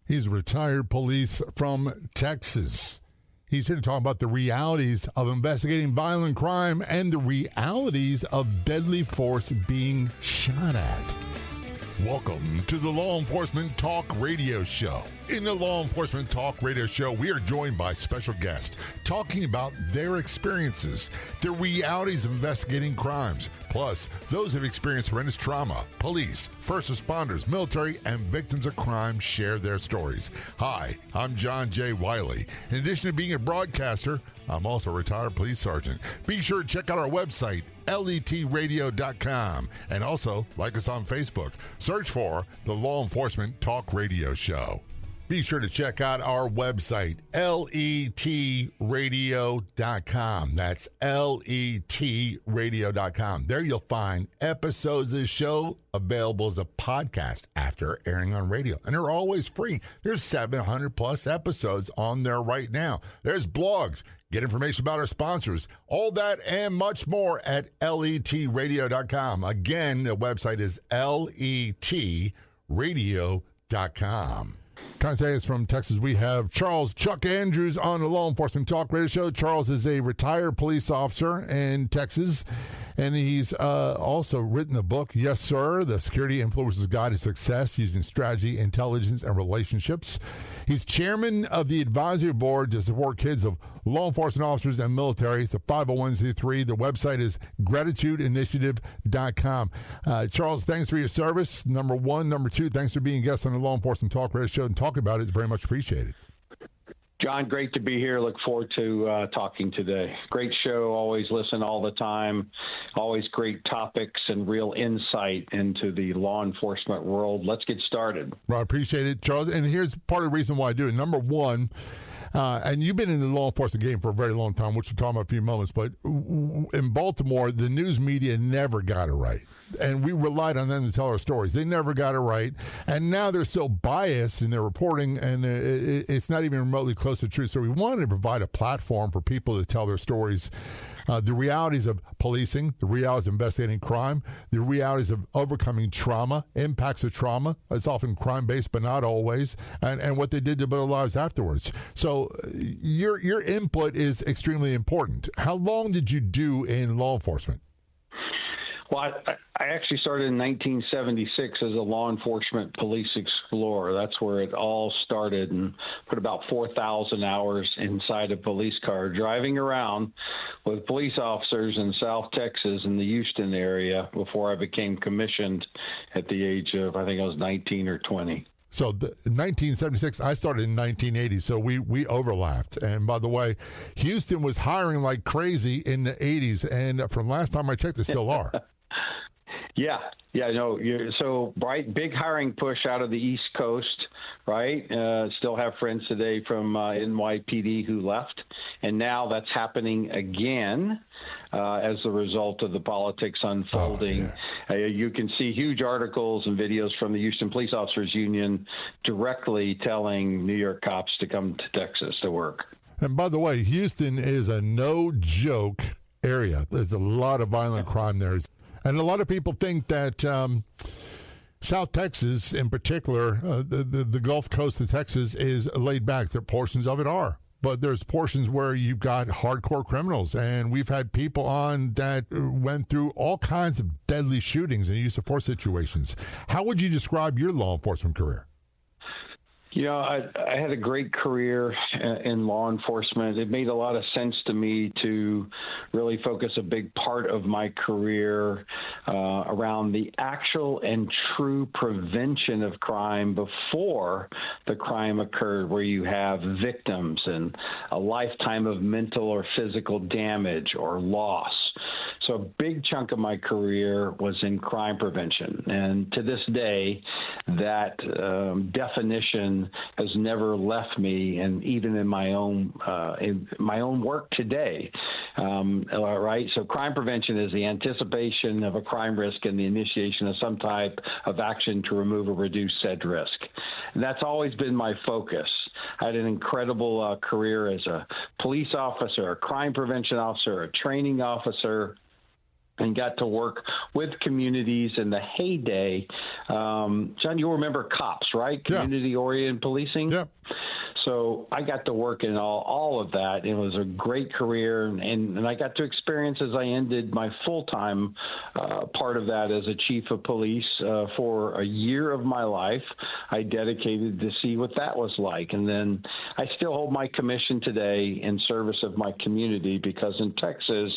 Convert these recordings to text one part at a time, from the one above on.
He's a retired police from Texas. He's here to talk about the realities of investigating violent crime and the realities of deadly force being shot at. Welcome to the Law Enforcement Talk Radio Show. In the Law Enforcement Talk Radio Show, we are joined by special guests talking about their experiences, the realities of investigating crimes, plus those who have experienced horrendous trauma. Police, first responders, military, and victims of crime share their stories. Hi, I'm John J. Wiley. In addition to being a broadcaster, I'm also a retired police sergeant. Be sure to check out our website, letradio.com, and also like us on Facebook. Search for the Law Enforcement Talk Radio Show. Be sure to check out our website, letradio.com. That's letradio.com. There you'll find episodes of the show available as a podcast after airing on radio. And they're always free. There's 700 plus episodes on there right now. There's blogs. Get information about our sponsors. All that and much more at letradio.com. Again, the website is letradio.com. Contact us from Texas. We have Charles Chuck Andrews on the Law Enforcement Talk Radio Show. Charles is a retired police officer in Texas, and he's also written a book, Yes, Sir, The Security Influencer's Guide to Success Using Strategy, Intelligence, and Relationships. He's chairman of the advisory board to support kids of law enforcement officers and military. It's a 501c3. The website is gratitudeinitiative.com. Charles, thanks for your service, number one. Number two, thanks for being a guest on the Law Enforcement Talk Radio Show and talking about it. It's very much appreciated. John, great to be here. Look forward to talking today. Great show. Always listen all the time. Always great topics and real insight into the law enforcement world. Let's get started. Well, I appreciate it, Charles. And here's part of the reason why I do it. Number one, and you've been in the law enforcement game for a very long time, which we'll talk about in a few moments, but in Baltimore, the news media never got it right. And we relied on them to tell our stories. They never got it right. And now they're so biased in their reporting, and it's not even remotely close to truth. So we wanted to provide a platform for people to tell their stories. The realities of policing, the realities of investigating crime, the realities of overcoming trauma, impacts of trauma. It's often crime-based, but not always, and what they did to build their lives afterwards. So your input is extremely important. How long did you do in law enforcement? Well, I actually started in 1976 as a law enforcement police explorer. That's where it all started, and put about 4,000 hours inside a police car, driving around with police officers in South Texas in the Houston area before I became commissioned at the age of, I think I was 19 or 20. So in 1976, I started in 1980, so we overlapped. And by the way, Houston was hiring like crazy in the 80s, and from last time I checked, they still are. Yeah, no. So big hiring push out of the East Coast, right? Still have friends today from NYPD who left, and now that's happening again as a result of the politics unfolding. Oh, yeah. You can see huge articles and videos from the Houston Police Officers Union directly telling New York cops to come to Texas to work. And by the way, Houston is a no-joke area. There's a lot of violent crime there. And a lot of people think that South Texas, in particular, the Gulf Coast of Texas, is laid back. There portions of it are. But there's portions where you've got hardcore criminals. And we've had people on that went through all kinds of deadly shootings and use of force situations. How would you describe your law enforcement career? You know, I had a great career in law enforcement. It made a lot of sense to me to really focus a big part of my career around the actual and true prevention of crime before the crime occurred, where you have victims and a lifetime of mental or physical damage or loss. So a big chunk of my career was in crime prevention. And to this day, that definition has never left me, and even in my own work today. Right. So crime prevention is the anticipation of a crime risk and the initiation of some type of action to remove or reduce said risk. And that's always been my focus. I had an incredible career as a police officer, a crime prevention officer, a training officer. and got to work with communities in the heyday. John, you'll remember COPS, right? Community-oriented policing. Yeah. So I got to work in all of that. It was a great career, and I got to experience as I ended my full-time part of that as a chief of police for a year of my life. I dedicated to see what that was like. And then I still hold my commission today in service of my community, because in Texas,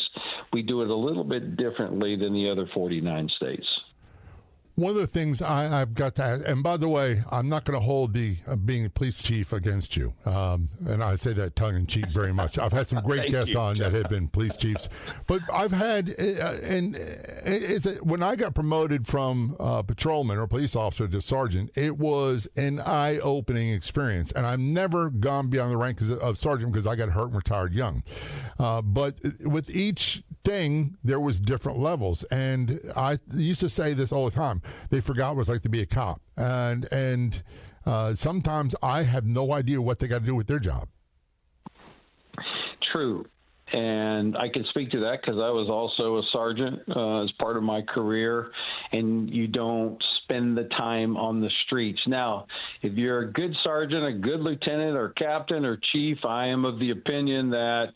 we do it a little bit differently than the other 49 states. One of the things I've got to ask, and by the way, I'm not going to hold the being a police chief against you, and I say that tongue-in-cheek very much. I've had some great guests on that have been police chiefs, but I've had, when I got promoted from patrolman or police officer to sergeant, it was an eye-opening experience, and I've never gone beyond the rank of sergeant because I got hurt and retired young. But with each thing, there was different levels, and I used to say this all the time. They forgot what it was like to be a cop. And sometimes I have no idea what they got to do with their job. True. And I can speak to that because I was also a sergeant as part of my career, and you don't spend the time on the streets. Now, if you're a good sergeant, a good lieutenant or captain or chief, I am of the opinion that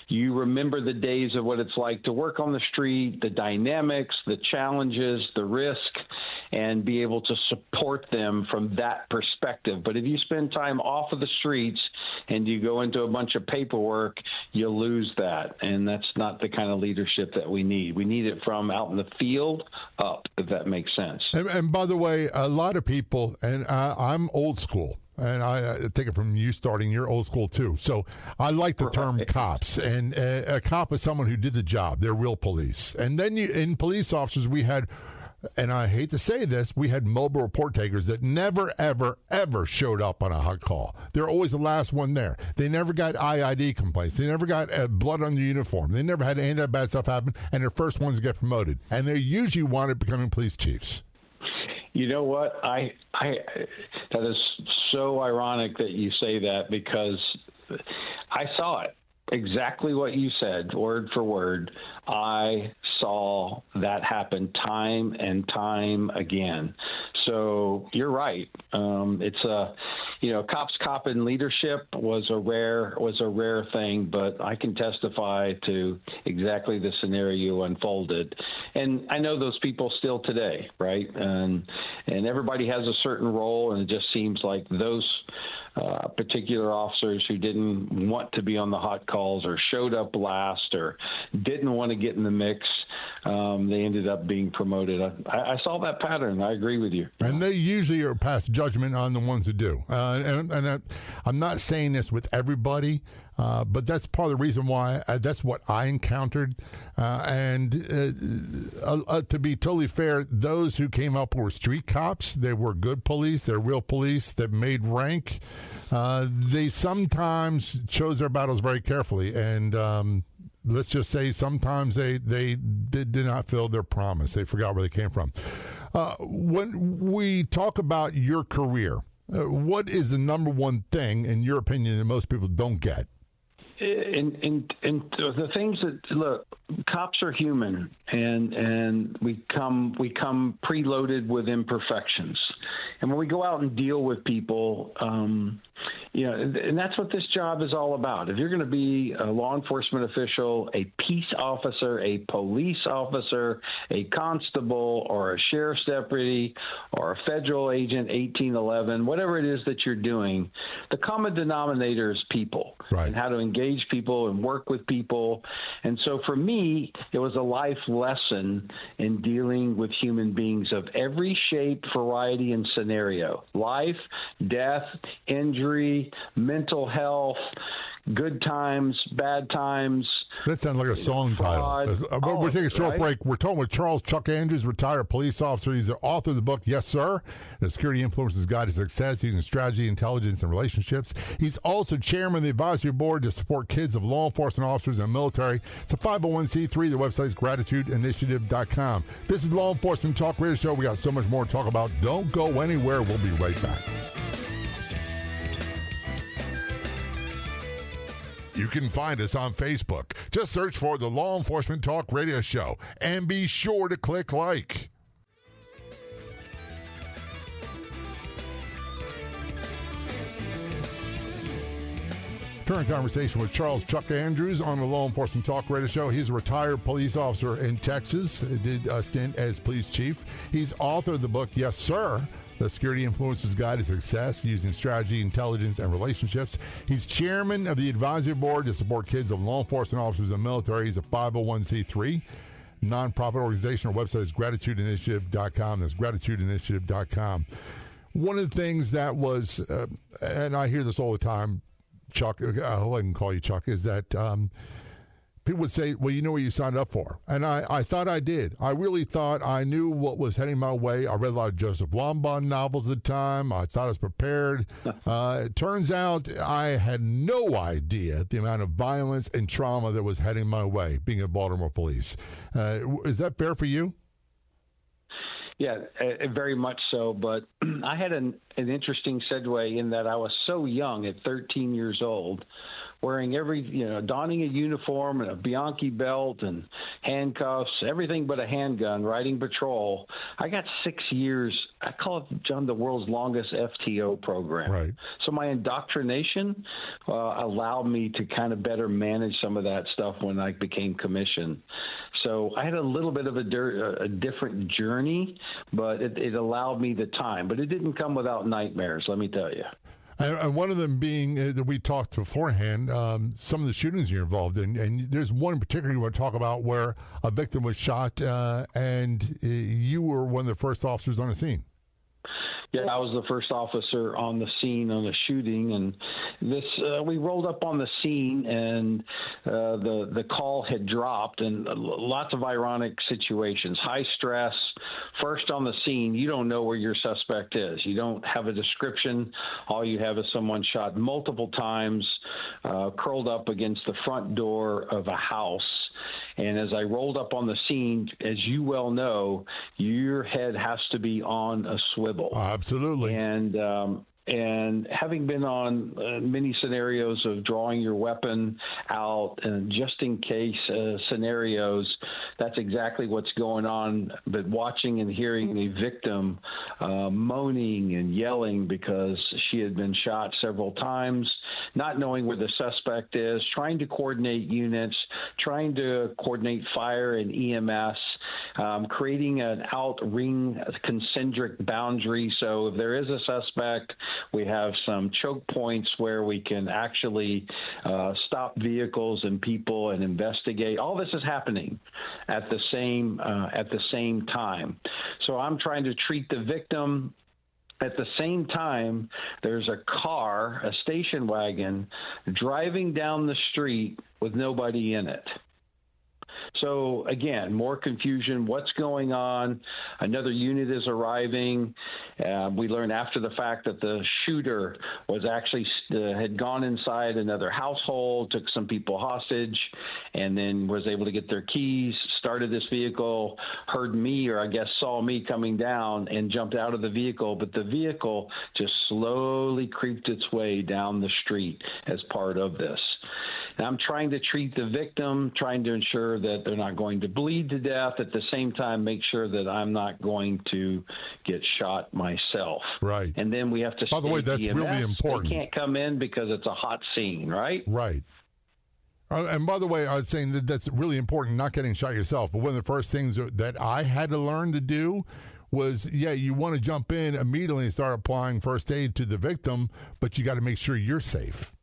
you remember the days of what it's like to work on the street, the dynamics, the challenges, the risk, and be able to support them from that perspective. But if you spend time off of the streets and you go into a bunch of paperwork, you lose that. And that's not the kind of leadership that we need. We need it from out in the field up, if that makes sense. And by the way, a lot of people, and I'm old school, and I take it from you starting, you're old school too. So I like the term cops. And a cop is someone who did the job. They're real police. And then in police officers, we had, and I hate to say this, we had mobile report takers that never, ever, ever showed up on a hot call. They're always the last one there. They never got IID complaints. They never got blood on their uniform. They never had any of that bad stuff happen, and they're first ones to get promoted. And they usually wound up becoming police chiefs. You know what? I that is so ironic that you say that, because I saw it. Exactly what you said, word for word. I saw that happen time and time again. So you're right. It's cop in leadership was a rare thing, but I can testify to exactly the scenario unfolded. And I know those people still today, right? And everybody has a certain role, and it just seems like those particular officers who didn't want to be on the hot calls or showed up last or didn't want to get in the mix, they ended up being promoted. I saw that pattern. I agree with you. And they usually are pass judgment on the ones who do. And I'm not saying this with everybody, but that's part of the reason why that's what I encountered. To be totally fair, those who came up were street cops. They were good police. They're real police that made rank. They sometimes chose their battles very carefully, and let's just say sometimes they did not fulfill their promise. They forgot where they came from. When we talk about your career, what is the number one thing, in your opinion, that most people don't get? And the things that, look, cops are human, and we come preloaded with imperfections. And when we go out and deal with people, and that's what this job is all about. If you're going to be a law enforcement official, a peace officer, a police officer, a constable, or a sheriff's deputy, or a federal agent, 1811, whatever it is that you're doing, the common denominator is people, right, and how to engage people and work with people. And so for me, it was a life lesson in dealing with human beings of every shape, variety, and scenario: life, death, injury, mental health, good times, bad times. That sounds like a song title. We're taking a short break. We're talking with Charles Chuck Andrews, retired police officer. He's the author of the book, Yes, Sir, The Security Influencer's Guide to Success Using Strategy, Intelligence, and Relationships. He's also chairman of the advisory board to support kids of law enforcement officers and military. It's a 501c3. The website is gratitudeinitiative.com. This is Law Enforcement Talk Radio Show. We got so much more to talk about. Don't go anywhere. We'll be right back. You can find us on Facebook. Just search for the Law Enforcement Talk Radio Show and be sure to click like. Current conversation with Charles Chuck Andrews on the Law Enforcement Talk Radio Show. He's a retired police officer in Texas, did a stint as police chief. He's author of the book, Yes, Sir, The Security Influencer's Guide to Success Using Strategy, Intelligence, and Relationships. He's chairman of the advisory board to support kids of law enforcement officers and military. He's a 501c3 nonprofit organization. Our website is gratitudeinitiative.com. That's gratitudeinitiative.com. One of the things that was, and I hear this all the time, Chuck, I can call you Chuck, is that people would say, well, you know what you signed up for. And I thought I did. I really thought I knew what was heading my way. I read a lot of Joseph Lombard novels at the time. I thought I was prepared. It turns out I had no idea the amount of violence and trauma that was heading my way, being at Baltimore Police. Is that fair for you? Yeah, very much so. But I had an interesting segue in that I was so young at 13 years old, wearing donning a uniform and a Bianchi belt and handcuffs, everything but a handgun, riding patrol. I got 6 years. I call it, John, the world's longest FTO program. Right. So my indoctrination allowed me to kind of better manage some of that stuff when I became commissioned. So I had a little bit of a different journey, but it allowed me the time. But it didn't come without nightmares, let me tell you. And one of them being that we talked beforehand, some of the shootings you're involved in. And there's one in particular you want to talk about where a victim was shot and you were one of the first officers on the scene. Yeah, I was the first officer on the scene on the shooting, and we rolled up on the scene, and the call had dropped, and lots of ironic situations, high stress. First on the scene, you don't know where your suspect is. You don't have a description. All you have is someone shot multiple times, curled up against the front door of a house. And as I rolled up on the scene, as you well know, your head has to be on a swivel. Absolutely. And having been on many scenarios of drawing your weapon out and just in case scenarios, that's exactly what's going on. But watching and hearing a victim moaning and yelling because she had been shot several times, not knowing where the suspect is, trying to coordinate units, trying to coordinate fire and EMS, creating an out-ring concentric boundary. So if there is a suspect, we have some choke points where we can actually stop vehicles and people and investigate. All this is happening at the same time. So I'm trying to treat the victim. At the same time, there's a car, a station wagon, driving down the street with nobody in it. So, again, more confusion. What's going on? Another unit is arriving. We learned after the fact that the shooter was actually had gone inside another household, took some people hostage, and then was able to get their keys, started this vehicle, heard me, or I guess saw me coming down and jumped out of the vehicle. But the vehicle just slowly creeped its way down the street as part of this. And I'm trying to treat the victim, trying to ensure that they're not going to bleed to death. At the same time, make sure that I'm not going to get shot myself. Right. And then we have to. By the way, that's EMS. really important. They can't come in because it's a hot scene, right? Right. And by the way, I was saying that's really important, not getting shot yourself. But one of the first things that I had to learn to do was, you want to jump in immediately and start applying first aid to the victim, but you got to make sure you're safe.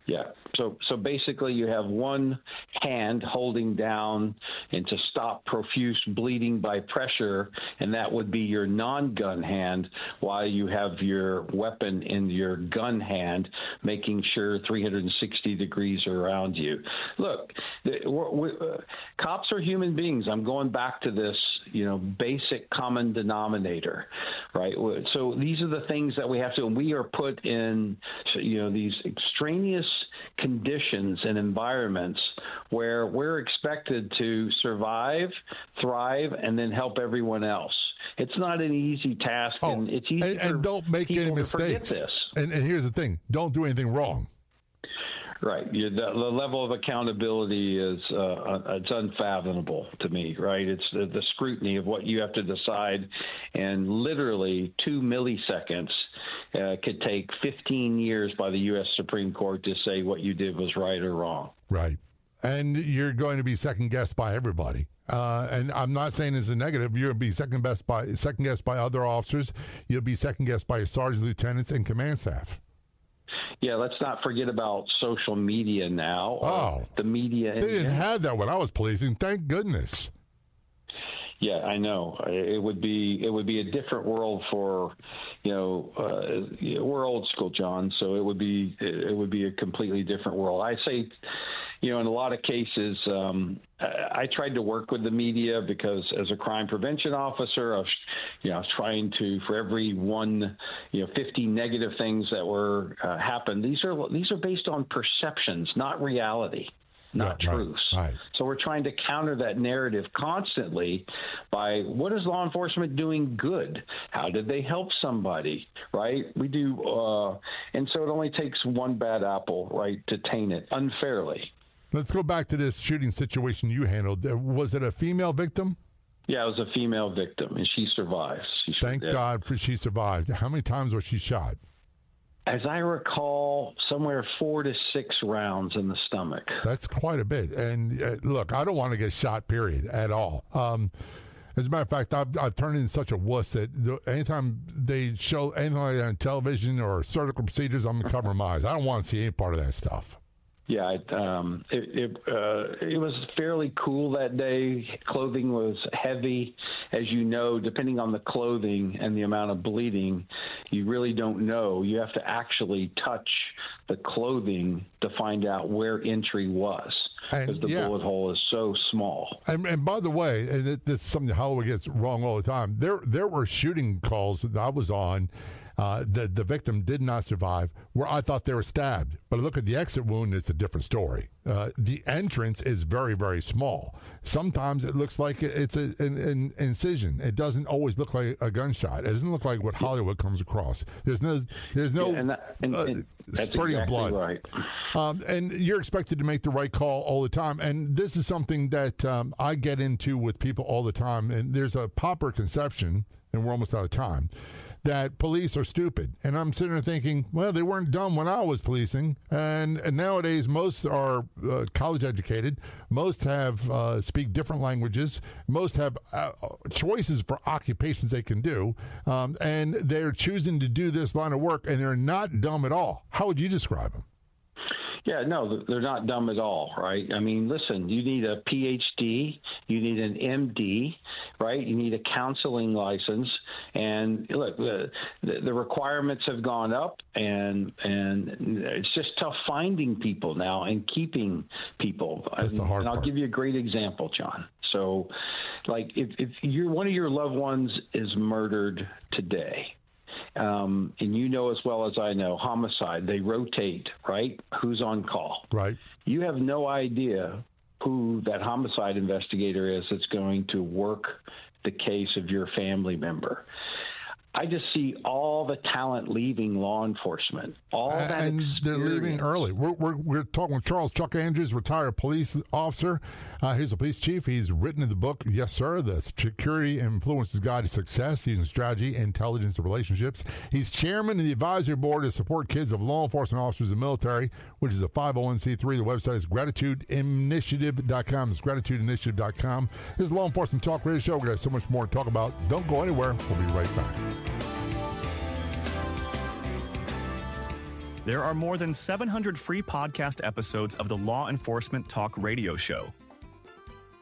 Yeah. So basically you have one hand holding down and to stop profuse bleeding by pressure, and that would be your non-gun hand, while you have your weapon in your gun hand, making sure 360 degrees are around you. Look, cops are human beings. I'm going back to this, basic common denominator, right? So these are the things that we have to, and we are put in, these extraneous conditions and environments where we're expected to survive, thrive, and then help everyone else. It's not an easy task, and it's easy and don't make any mistakes. And here's the thing: don't do anything wrong. Right. The level of accountability is it's unfathomable to me, right? It's the scrutiny of what you have to decide, and literally 2 milliseconds could take 15 years by the U.S. Supreme Court to say what you did was right or wrong. Right. And you're going to be second-guessed by everybody. And I'm not saying it's a negative. You're going to be second-guessed by other officers. You'll be second-guessed by your sergeants, lieutenants, and command staff. Yeah, let's not forget about social media now. Oh, the media. They didn't have that when I was policing. Thank goodness. Yeah, I know. It would be a different world for, we're old school, John. So it would be a completely different world. I say, in a lot of cases, I tried to work with the media because as a crime prevention officer, I was trying to, for every 50 negative things that were happened. These are based on perceptions, not reality. Not truths. Right. So we're trying to counter that narrative constantly by what is law enforcement doing good? How did they help somebody? Right? We do, and so it only takes one bad apple, right, to taint it unfairly. Let's go back to this shooting situation you handled. Was it a female victim? Yeah, it was a female victim, and she survived. Thank God she survived. How many times was she shot? As I recall, somewhere 4 to 6 rounds in the stomach. That's quite a bit. And look, I don't want to get shot, period, at all. As a matter of fact, I've turned into such a wuss that anytime they show anything like that on television or surgical procedures, I'm going to cover my eyes. I don't want to see any part of that stuff. Yeah, it was fairly cool that day. Clothing was heavy. As you know, depending on the clothing and the amount of bleeding, you really don't know. You have to actually touch the clothing to find out where entry was, because the bullet hole is so small. And by the way, and this is something Holloway gets wrong all the time, there were shooting calls that I was on. The victim did not survive, where I thought they were stabbed. But look at the exit wound, it's a different story. The entrance is very, very small. Sometimes it looks like it's an incision. It doesn't always look like a gunshot. It doesn't look like what Hollywood comes across. There's no that's spurting of blood. Right. And you're expected to make the right call all the time. And this is something that I get into with people all the time. And there's a popular conception, and we're almost out of time, that police are stupid. And I'm sitting there thinking, well, they weren't dumb when I was policing. And nowadays, most are college educated. Most have speak different languages. Most have choices for occupations they can do. And they're choosing to do this line of work, and they're not dumb at all. How would you describe them? Yeah, no, they're not dumb at all, right? I mean, listen, you need a PhD, you need an MD, right? You need a counseling license, and look, the requirements have gone up, and it's just tough finding people now and keeping people. That's the hard part. And I'll give you a great example, John. So, like, if one of your loved ones is murdered today, and you know as well as I know, homicide, they rotate, right? Who's on call? Right. You have no idea who that homicide investigator is that's going to work the case of your family member. I just see all the talent leaving law enforcement. And they're leaving early. We're talking with Charles Chuck Andrews, retired police officer. He's a police chief. He's written in the book, Yes, Sir, The Security Influences Guide to Success using strategy, intelligence, and relationships. He's chairman of the advisory board to support kids of law enforcement officers in the military, which is a 501c3. The website is gratitudeinitiative.com. It's gratitudeinitiative.com. This is Law Enforcement Talk Radio Show. We've got so much more to talk about. Don't go anywhere. We'll be right back. There are more than 700 free podcast episodes of the Law Enforcement Talk Radio Show.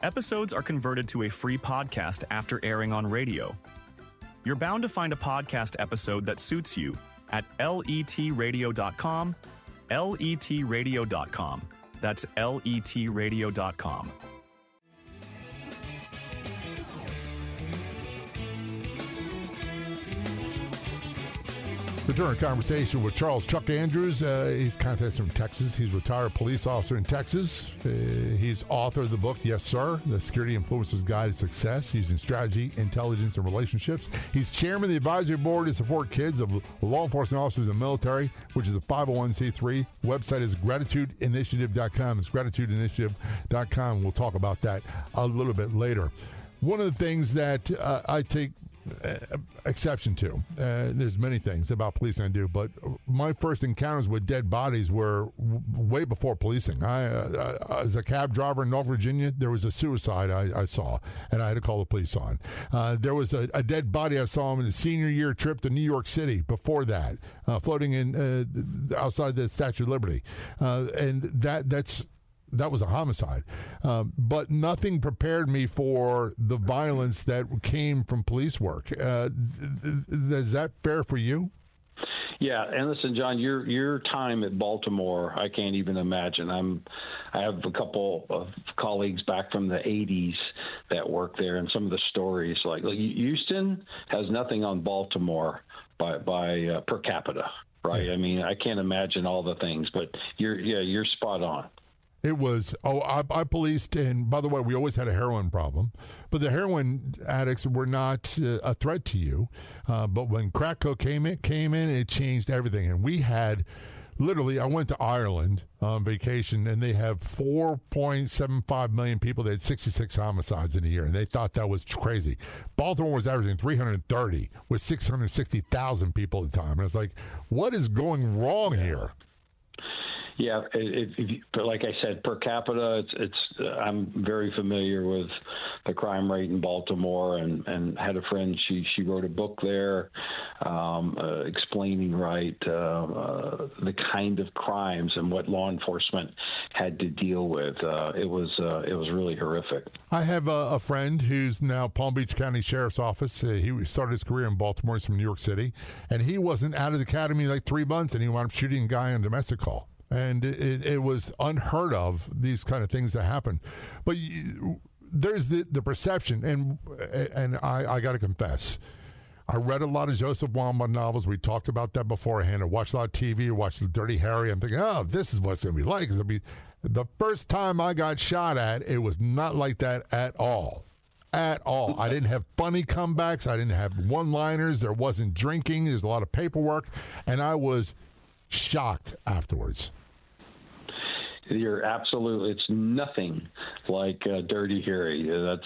Episodes are converted to a free podcast after airing on radio. You're bound to find a podcast episode that suits you at letradio.com, letradio.com. That's letradio.com. Return conversation with Charles Chuck Andrews. He's contacted from Texas. He's a retired police officer in Texas. He's author of the book, Yes, Sir, The Security Influencer's Guide to Success Using Strategy, Intelligence, and Relationships. He's chairman of the advisory board to support kids of law enforcement officers in the military, which is a 501c3. Website is gratitudeinitiative.com. It's gratitudeinitiative.com. We'll talk about that a little bit later. One of the things that I take exception to. There's many things about policing I do, but my first encounters with dead bodies were way before policing. As a cab driver in North Virginia, there was a suicide I saw, and I had to call the police on. There was a dead body I saw on a senior year trip to New York City before that, floating in outside the Statue of Liberty. And that was a homicide. But nothing prepared me for the violence that came from police work. Is that fair for you? Yeah, and listen, John, your time at Baltimore, I can't even imagine. I have a couple of colleagues back from the 80s that work there, and some of the stories, like Houston has nothing on Baltimore by per capita, right? I mean, I can't imagine all the things, but you're spot on. It was, I policed, and by the way, we always had a heroin problem, but the heroin addicts were not a threat to you. But when crack cocaine came in, it changed everything. And we had, literally, I went to Ireland on vacation, and they have 4.75 million people. They had 66 homicides in a year, and they thought that was crazy. Baltimore was averaging 330 with 660,000 people at the time. And I was like, what is going wrong here? Yeah, but like I said, per capita, I'm very familiar with the crime rate in Baltimore, and had a friend. She wrote a book there, explaining the kind of crimes and what law enforcement had to deal with. It was really horrific. I have a friend who's now Palm Beach County Sheriff's Office. He started his career in Baltimore. He's from New York City, and he wasn't out of the academy like 3 months, and he wound up shooting a guy on domestic call. And it was unheard of, these kind of things that happen. But there's the perception, and I got to confess, I read a lot of Joseph Wambaugh novels. We talked about that beforehand. I watched a lot of TV. I watched Dirty Harry. I'm thinking, this is what it's going to be like. The first time I got shot at, it was not like that at all. At all. I didn't have funny comebacks. I didn't have one-liners. There wasn't drinking. There's a lot of paperwork. And I was shocked afterwards. You're absolutely. It's nothing like Dirty Harry. That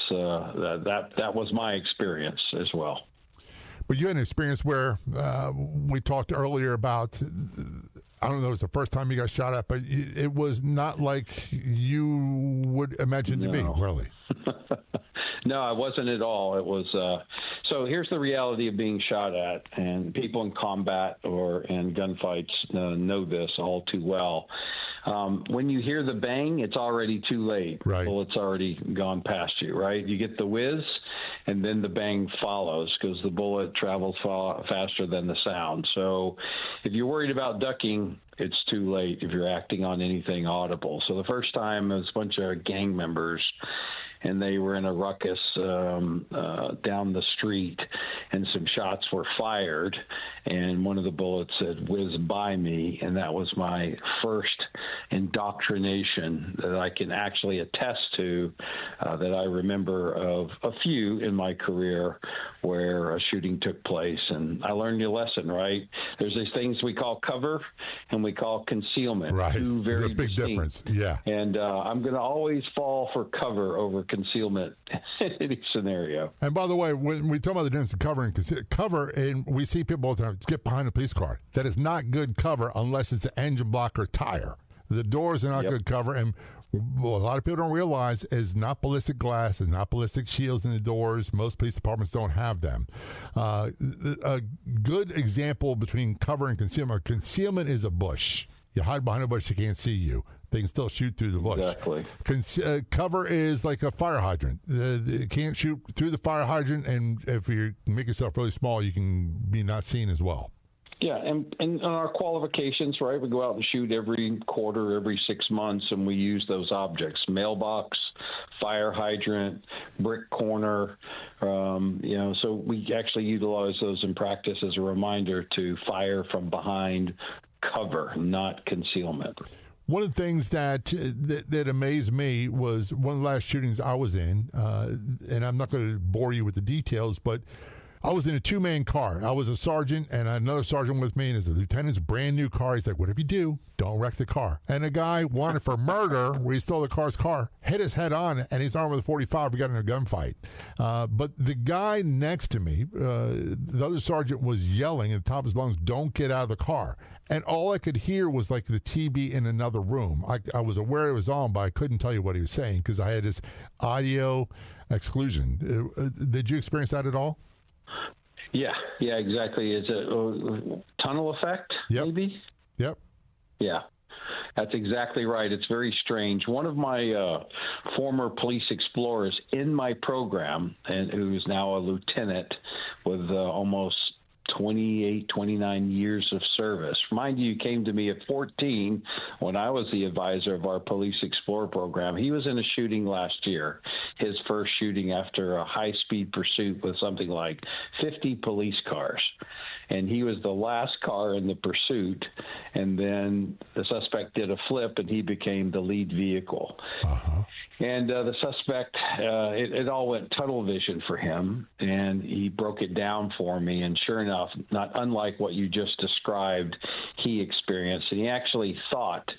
was my experience as well. But you had an experience where we talked earlier about. I don't know. It was the first time you got shot at, but it was not like you would imagine to be. Really. No, it wasn't at all. It was. So here's the reality of being shot at, and people in combat or in gunfights know this all too well. When you hear the bang, it's already too late. Right. The bullet's already gone past you, right? You get the whiz, and then the bang follows because the bullet travels faster than the sound. So if you're worried about ducking, it's too late if you're acting on anything audible. So the first time, it was a bunch of gang members, and they were in a ruckus down the street, and some shots were fired, and one of the bullets had whizzed by me, and that was my first indoctrination that I can actually attest to, that I remember of a few in my career where a shooting took place, and I learned a lesson, right? There's these things we call cover and we call concealment. Right. Two very There's a big distinct. difference. Yeah. And I'm going to always fall for cover over concealment in any scenario. And by the way, when we talk about the difference in cover, and we see people all the time get behind a police car. That is not good cover unless it's an engine block or tire. The doors are not good cover, and what a lot of people don't realize is not ballistic glass, is not ballistic shields in the doors. Most police departments don't have them. A good example between cover and concealment. Concealment is a bush. You hide behind a bush, they can't see you. They can still shoot through the bush. Exactly. Cover is like a fire hydrant. You can't shoot through the fire hydrant, and if you make yourself really small, you can be not seen as well. Yeah, and our qualifications, right? We go out and shoot every quarter, every 6 months, and we use those objects: mailbox, fire hydrant, brick corner. So we actually utilize those in practice as a reminder to fire from behind cover, not concealment. One of the things that amazed me was one of the last shootings I was in, and I'm not going to bore you with the details, but I was in a two-man car. I was a sergeant and another sergeant with me, and it's a lieutenant's brand new car. He's like, whatever you do, don't wreck the car. And a guy wanted for murder where he stole the car's car, hit his head on, and he's armed with a .45. We got in a gunfight. But the guy next to me, the other sergeant was yelling at the top of his lungs, don't get out of the car. And all I could hear was like the TV in another room. I was aware it was on, but I couldn't tell you what he was saying because I had this audio exclusion. Did you experience that at all? Yeah, exactly. It's a tunnel effect, maybe? Yep. Yeah, that's exactly right. It's very strange. One of my former police explorers in my program, and who's now a lieutenant with almost 28, 29 years of service. Mind you, came to me at 14 when I was the advisor of our Police Explorer program. He was in a shooting last year, his first shooting after a high-speed pursuit with something like 50 police cars. And he was the last car in the pursuit, and then the suspect did a flip, and he became the lead vehicle. Uh-huh. And the suspect, it all went tunnel vision for him, and he broke it down for me. And sure enough, not unlike what you just described, he experienced. And he actually thought,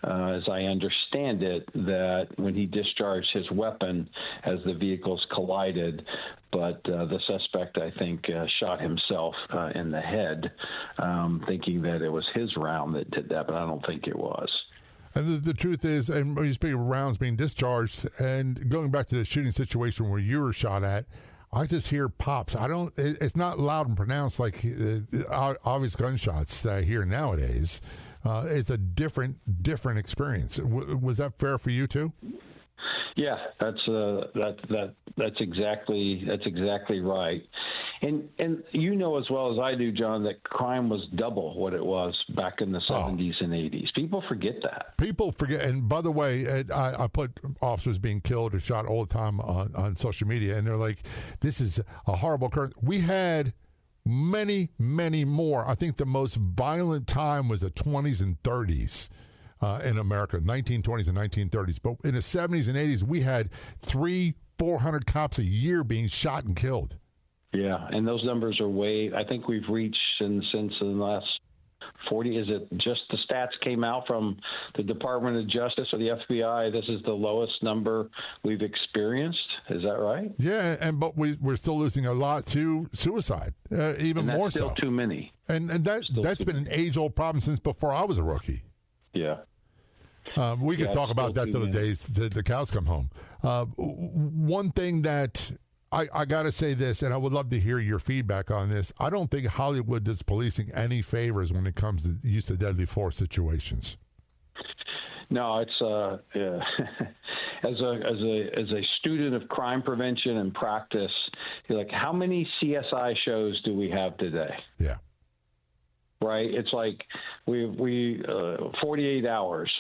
as I understand it, that when he discharged his weapon as the vehicles collided, but the suspect, I think, shot himself in the head, thinking that it was his round that did that, but I don't think it was. And the truth is, and when you speak of rounds being discharged, and going back to the shooting situation where you were shot at, I just hear pops. It's not loud and pronounced like obvious gunshots that I hear nowadays. It's a different experience. Was that fair for you too? Yeah, that's exactly right. And you know as well as I do, John, that crime was double what it was back in the 70s and 80s. People forget that. People forget. And by the way, I put officers being killed or shot all the time on social media, and they're like, this is a horrible occurrence. We had many, many more. I think the most violent time was the 20s and 30s. In America, 1920s and 1930s. But in the 70s and 80s, we had 300-400 cops a year being shot and killed. Yeah, and those numbers are I think we've reached since in the last 40, is it just the stats came out from the Department of Justice or the FBI? This is the lowest number we've experienced. Is that right? Yeah, but we're still losing a lot to suicide, even more so. Still too many. And that's been an age-old problem since before I was a rookie. Yeah. We could talk about that till the days the cows come home. One thing that I got to say this, and I would love to hear your feedback on this. I don't think Hollywood does policing any favors when it comes to the use of deadly force situations. No, it's as a student of crime prevention and practice, you're like, how many CSI shows do we have today? Yeah. Right, it's like we 48 hours.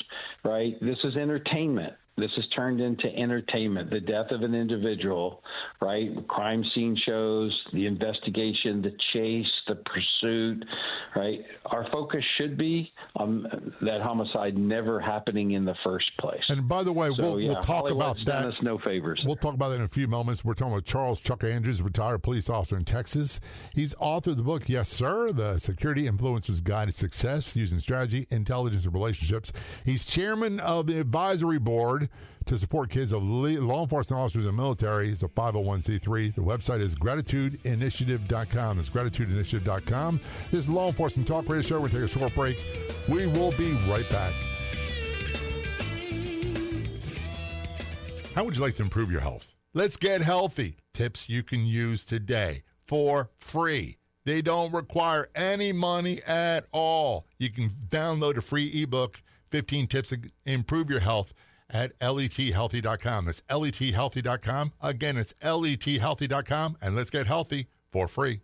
Right, this is entertainment. This has turned into entertainment. The death of an individual, right? Crime scene shows, the investigation, the chase, the pursuit, right? Our focus should be on that homicide never happening in the first place. And by the way, we'll talk about that. Done us no favors. We'll talk about that in a few moments. We're talking with Charles Chuck Andrews, retired police officer in Texas. He's author of the book, Yes, Sir, The Security Influencer's Guide to Success Using Strategy, Intelligence, and Relationships. He's chairman of the advisory board to support kids of law enforcement officers and military. It's a 501c3. The website is gratitudeinitiative.com. It's gratitudeinitiative.com. This is Law Enforcement Talk Radio Show. We're going to take a short break. We will be right back. How would you like to improve your health? Let's get healthy. Tips you can use today for free. They don't require any money at all. You can download a free ebook, 15 Tips to Improve Your Health, at lethealthy.com. That's lethealthy.com. Again, it's lethealthy.com. And let's get healthy for free.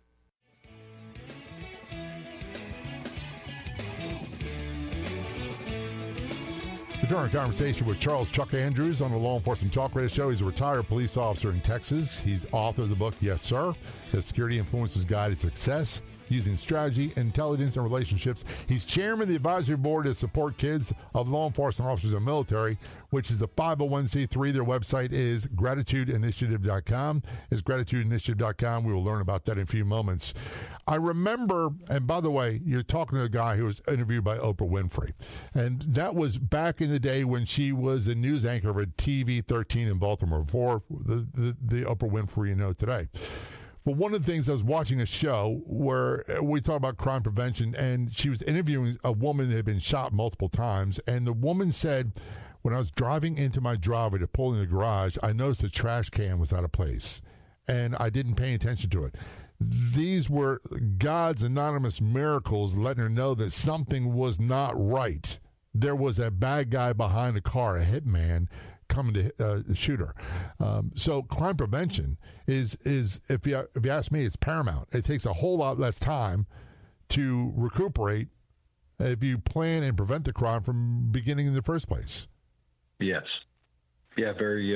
During a conversation with Charles Chuck Andrews on the Law Enforcement Talk Radio Show. He's a retired police officer in Texas. He's author of the book, Yes, Sir, The Security Influencer's Guide to Success, Using Strategy, Intelligence, and Relationships. He's chairman of the advisory board to support kids of law enforcement officers and military, which is a 501c3. Their website is gratitudeinitiative.com. It's gratitudeinitiative.com. We will learn about that in a few moments. I remember, and by the way, you're talking to a guy who was interviewed by Oprah Winfrey. And that was back in the day when she was a news anchor at TV 13 in Baltimore, before the Oprah Winfrey you know today. But one of the things, I was watching a show where we talk about crime prevention, and she was interviewing a woman that had been shot multiple times. And the woman said, when I was driving into my driveway to pull in the garage, I noticed the trash can was out of place, and I didn't pay attention to it. These were God's anonymous miracles letting her know that something was not right. There was a bad guy behind the car, a hitman, coming to shoot her. So crime prevention is if you ask me, it's paramount. It takes a whole lot less time to recuperate if you plan and prevent the crime from beginning in the first place. Yes. Yeah, very.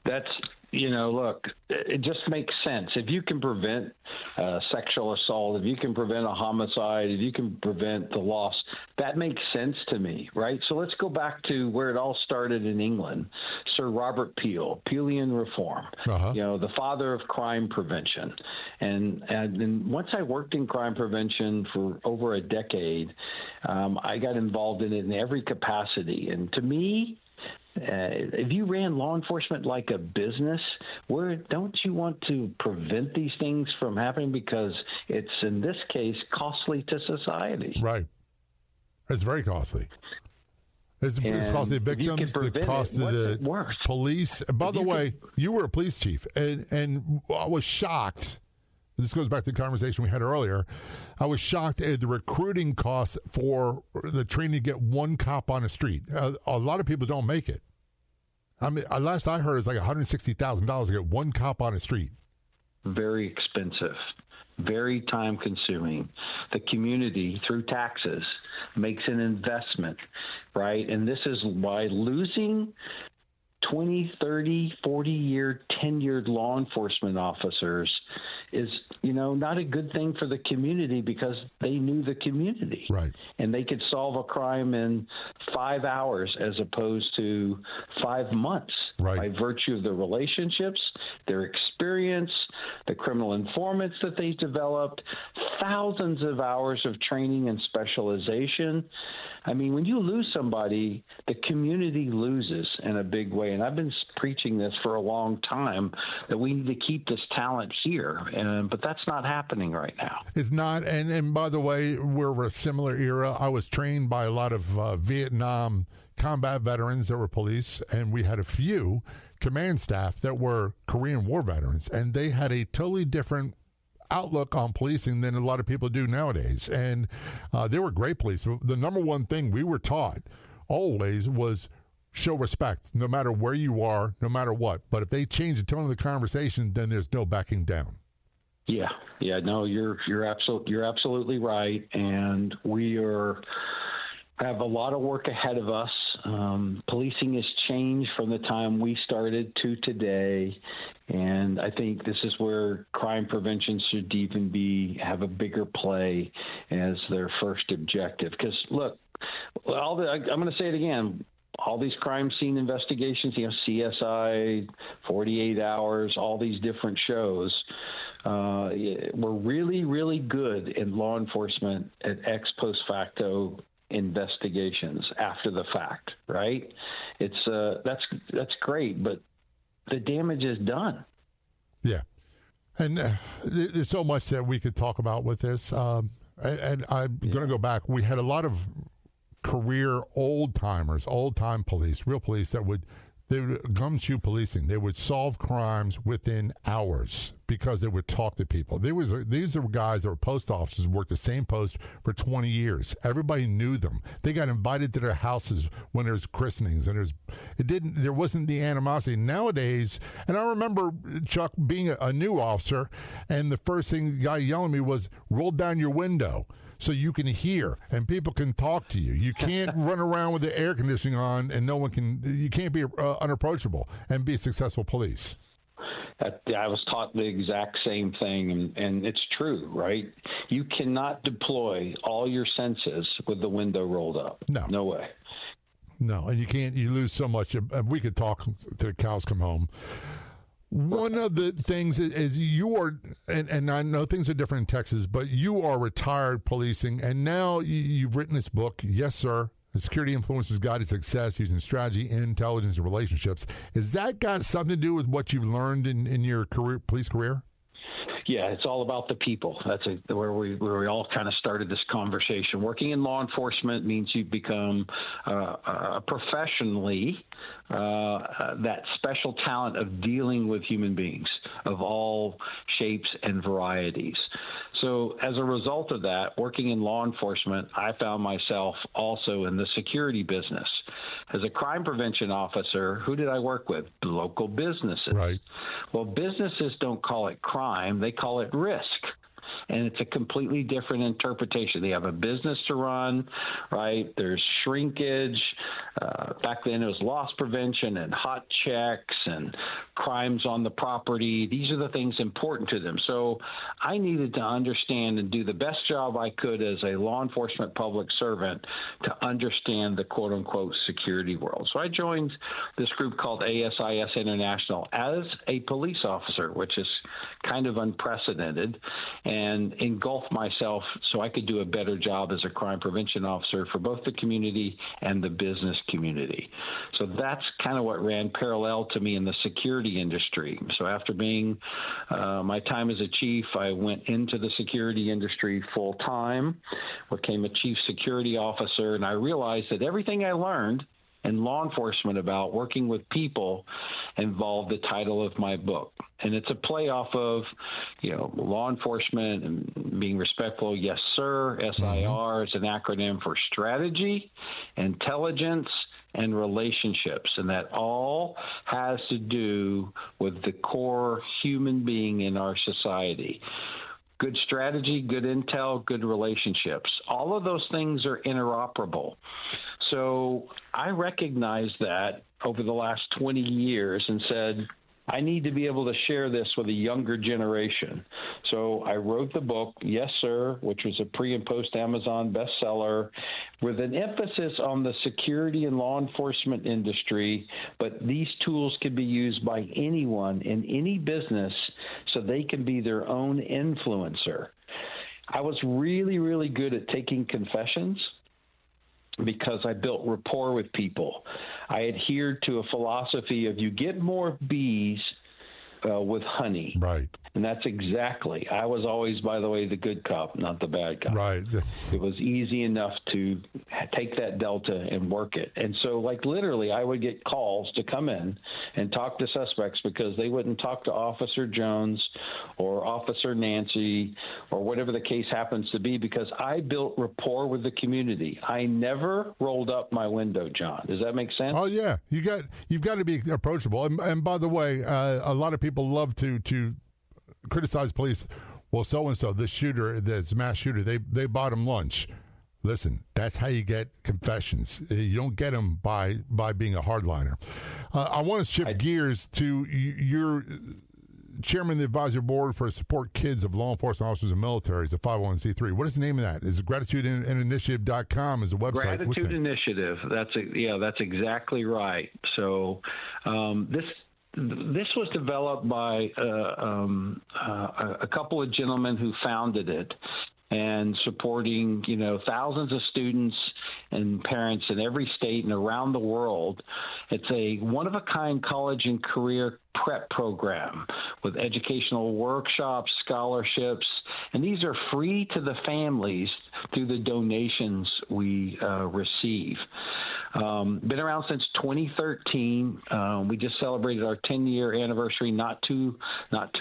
That's, look, it just makes sense. If you can prevent sexual assault, if you can prevent a homicide, if you can prevent the loss, that makes sense to me, right? So let's go back to where it all started in England. Sir Robert Peel, Peelian reform, the father of crime prevention. And then once I worked in crime prevention for over a decade, I got involved in it in every capacity. And to me, if you ran law enforcement like a business, don't you want to prevent these things from happening, because it's, in this case, costly to society? Right. It's very costly. It's costly to victims, the cost of the police. By the way, you were a police chief, and I was shocked. This goes back to the conversation we had earlier. I was shocked at the recruiting costs for the training to get one cop on the street. A lot of people don't make it. I mean, last I heard, it's like $160,000 to get one cop on the street. Very expensive, very time consuming. The community, through taxes, makes an investment, right? And this is why losing 20, 30, 40-year tenured law enforcement officers is, not a good thing for the community, because they knew the community. Right. And they could solve a crime in 5 hours as opposed to 5 months. Right. By virtue of the relationships, their experience, the criminal informants that they developed, thousands of hours of training and specialization. I mean, when you lose somebody, the community loses in a big way. And I've been preaching this for a long time, that we need to keep this talent here. But that's not happening right now. It's not. And by the way, we're a similar era. I was trained by a lot of Vietnam combat veterans that were police, and we had a few command staff that were Korean War veterans, and they had a totally different outlook on policing than a lot of people do nowadays. And they were great police. The number one thing we were taught always was show respect, no matter where you are, no matter what. But if they change the tone of the conversation, then there's no backing down. Yeah. No, you're absolutely right, and we have a lot of work ahead of us. Policing has changed from the time we started to today, and I think this is where crime prevention should even have a bigger play as their first objective. Because look, I'm going to say it again. All these crime scene investigations, CSI, 48 Hours, all these different shows, we're really, really good in law enforcement at ex post facto investigations after the fact, right? It's that's great, but the damage is done. Yeah, and there's so much that we could talk about with this. And I'm going to go back. We had a lot of career old-time police, real police they would gumshoe policing. They would solve crimes within hours because they would talk to people. These are guys that were post officers, worked the same post for 20 years. Everybody knew them. They got invited to their houses when there's christenings, and there wasn't the animosity. Nowadays, and I remember, Chuck, being a new officer, and the first thing the guy yelling at me was, roll down your window. so you can hear and people can talk to you. You can't run around with the air conditioning on and you can't be unapproachable and be a successful police. I was taught the exact same thing, and it's true, right? You cannot deploy all your senses with the window rolled up. No way. No, and you lose so much. We could talk till the cows come home. One of the things is you are, and I know things are different in Texas, but you are retired policing, and now you've written this book, Yes, Sir, The Security Influencer's Guide to Success Using Strategy, Intelligence, and Relationships. Has that got something to do with what you've learned in your police career? Yeah, it's all about the people. That's where we all kind of started this conversation. Working in law enforcement means you become professionally that special talent of dealing with human beings of all shapes and varieties. So as a result of that, working in law enforcement, I found myself also in the security business. As a crime prevention officer, who did I work with? Local businesses. Right. Well, businesses don't call it crime. They call it risk. And it's a completely different interpretation. They have a business to run, right? There's shrinkage. Back then it was loss prevention and hot checks and crimes on the property. These are the things important to them. So I needed to understand and do the best job I could as a law enforcement public servant to understand the quote-unquote security world. So I joined this group called ASIS International as a police officer, which is kind of unprecedented, and engulf myself so I could do a better job as a crime prevention officer for both the community and the business community. So that's kind of what ran parallel to me in the security industry. So after being my time as a chief, I went into the security industry full time, became a chief security officer, and I realized that everything I learned in law enforcement about working with people involved the title of my book. And it's a play off of, law enforcement and being respectful. Yes, sir. SIR is an acronym for strategy, intelligence, and relationships. And that all has to do with the core human being in our society. Good strategy, good intel, good relationships. All of those things are interoperable. So I recognized that over the last 20 years and said, I need to be able to share this with a younger generation. So I wrote the book, Yes, Sir, which was a pre- and post-Amazon bestseller, with an emphasis on the security and law enforcement industry, but these tools can be used by anyone in any business so they can be their own influencer. I was really, really good at taking confessions because I built rapport with people. I adhered to a philosophy of you get more bees with honey. Right. And that's exactly. I was always, by the way, the good cop, not the bad cop. Right. It was easy enough to take that delta and work it. And so, literally, I would get calls to come in and talk to suspects because they wouldn't talk to Officer Jones or Officer Nancy or whatever the case happens to be because I built rapport with the community. I never rolled up my window, John. Does that make sense? Oh, yeah. You've got to be approachable. And by the way, a lot of people love to criticize police. Well, so-and-so, this shooter, this mass shooter, they bought him lunch. Listen, that's how you get confessions. You don't get them by being a hardliner. I want to shift gears to your chairman of the advisory board for Support Kids of Law Enforcement Officers and Military. It's a 501c3. What is the name of that? Is it gratitudeinitiative.com is the website? Gratitude Initiative. That's exactly right. So this was developed by a couple of gentlemen who founded it and supporting, thousands of students and parents in every state and around the world. It's a one-of-a-kind college and career prep program with educational workshops, scholarships, and these are free to the families through the donations we receive. Been around since 2013. We just celebrated our 10-year anniversary not too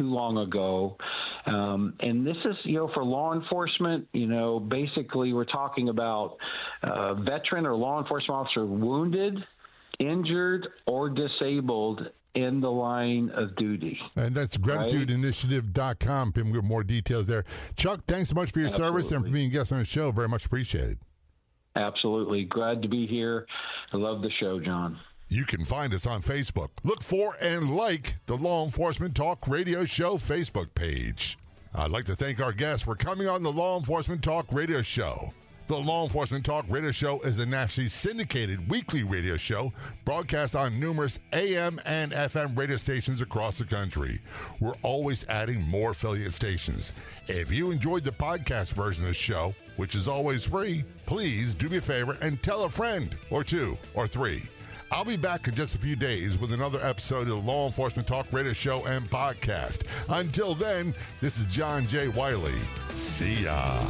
long ago. And this is, for law enforcement, basically we're talking about veteran or law enforcement officer wounded, injured, or disabled in the line of duty. And that's gratitudeinitiative.com. People get more details there. Chuck, thanks so much for your service and for being a guest on the show. Very much appreciated. Absolutely. Glad to be here. I love the show, John. You can find us on Facebook. Look for and like the Law Enforcement Talk Radio Show Facebook page. I'd like to thank our guests for coming on the Law Enforcement Talk Radio Show. The Law Enforcement Talk Radio Show is a nationally syndicated weekly radio show broadcast on numerous AM and FM radio stations across the country. We're always adding more affiliate stations. If you enjoyed the podcast version of the show, which is always free, please do me a favor and tell a friend or two or three. I'll be back in just a few days with another episode of the Law Enforcement Talk Radio Show and Podcast. Until then, this is John J. Wiley. See ya.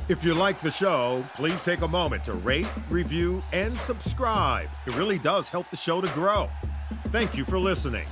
If you like the show, please take a moment to rate, review, and subscribe. It really does help the show to grow. Thank you for listening.